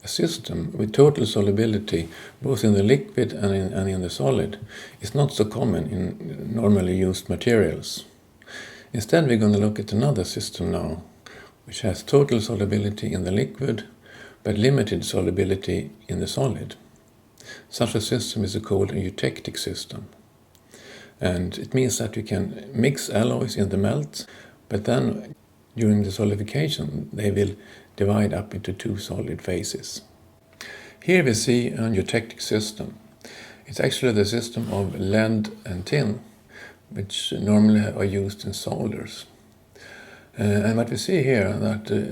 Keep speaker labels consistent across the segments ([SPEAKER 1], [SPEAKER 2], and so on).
[SPEAKER 1] A system with total solubility both in the liquid and in the solid is not so common in normally used materials. Instead, we're going to look at another system now, which has total solubility in the liquid but limited solubility in the solid. Such a system is called a eutectic system. And it means that you can mix alloys in the melt, but then during the solidification they will divide up into two solid phases. Here we see an eutectic system. It's actually the system of lead and tin, which normally are used in solders. And what we see here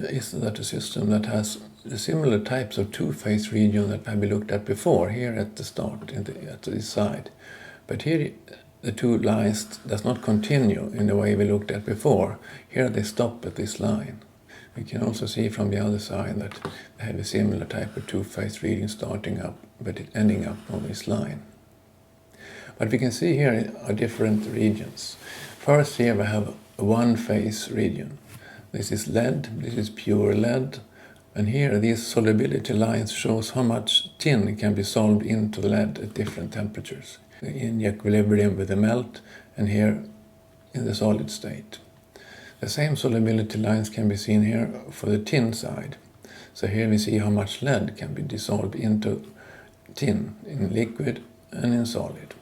[SPEAKER 1] is that a system that has similar types of two-phase region that have been looked at before, here at the start, at this side. But here the two lines does not continue in the way we looked at before. Here they stop at this line. We can also see from the other side that they have a similar type of two-phase region starting up, but ending up on this line. What we can see here are different regions. First here we have a one-phase region. This is lead, this is pure lead, and here these solubility lines shows how much tin can be solved into the lead at different temperatures, in equilibrium with the melt, and here in the solid state. The same solubility lines can be seen here for the tin side. So here we see how much lead can be dissolved into tin in liquid and in solid.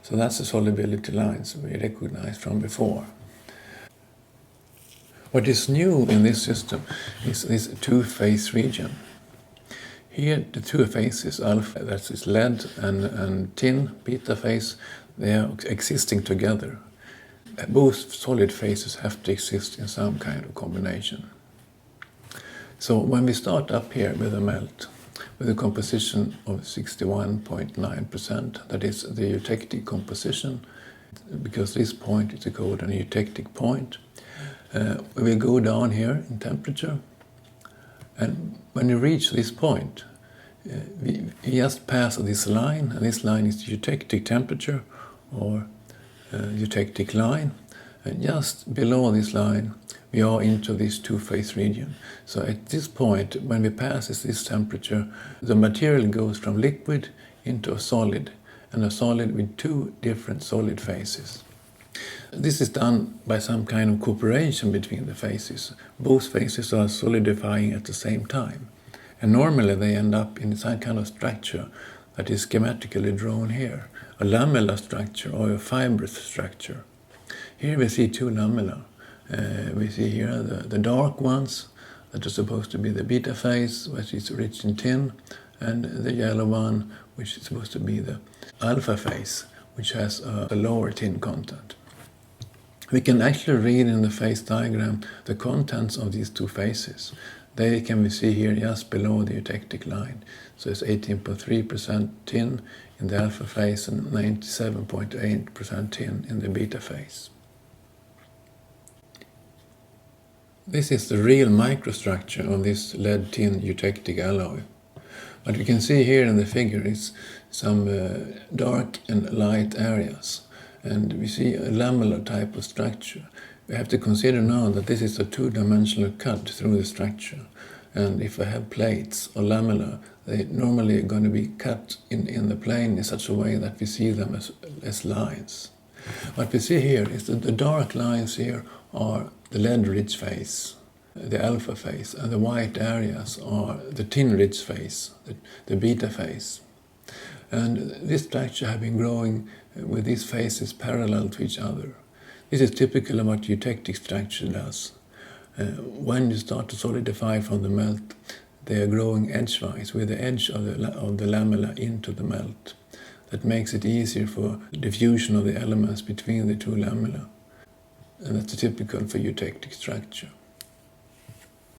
[SPEAKER 1] So that's the solubility lines we recognized from before. What is new in this system is this two-phase region. Here the two phases, alpha, that is lead and tin, beta phase, they are existing together. Both solid phases have to exist in some kind of combination. So when we start up here with a melt, with a composition of 61.9%, that is the eutectic composition, because this point is called an eutectic point. We go down here in temperature, and when we reach this point, we just pass this line, and this line is the eutectic temperature, or eutectic line, and just below this line we are into this two-phase region. So at this point, when we pass this temperature, the material goes from liquid into a solid, and a solid with two different solid phases. This is done by some kind of cooperation between the phases. Both phases are solidifying at the same time, and normally they end up in some kind of structure that is schematically drawn here, a lamellar structure or a fibrous structure. Here we see two lamella. We see here the dark ones that are supposed to be the beta phase, which is rich in tin, and the yellow one, which is supposed to be the alpha phase, which has a lower tin content. We can actually read in the phase diagram the contents of these two phases. They can be seen here just below the eutectic line. So it's 18.3% tin in the alpha phase and 97.8% tin in the beta phase. This is the real microstructure of this lead-tin eutectic alloy. What you can see here in the figure is some dark and light areas. And we see a lamellar type of structure. We have to consider now that this is a two-dimensional cut through the structure. And if I have plates or lamella, they normally are going to be cut in the plane in such a way that we see them as lines. What we see here is that the dark lines here are the lead-rich phase, the alpha phase, and the white areas are the tin-rich phase, the beta phase. And this structure has been growing with these phases parallel to each other. This is typical of what eutectic structure does. When you start to solidify from the melt, they are growing edgewise with the edge of the lamella into the melt. That makes it easier for diffusion of the elements between the two lamella. And that's typical for eutectic structure.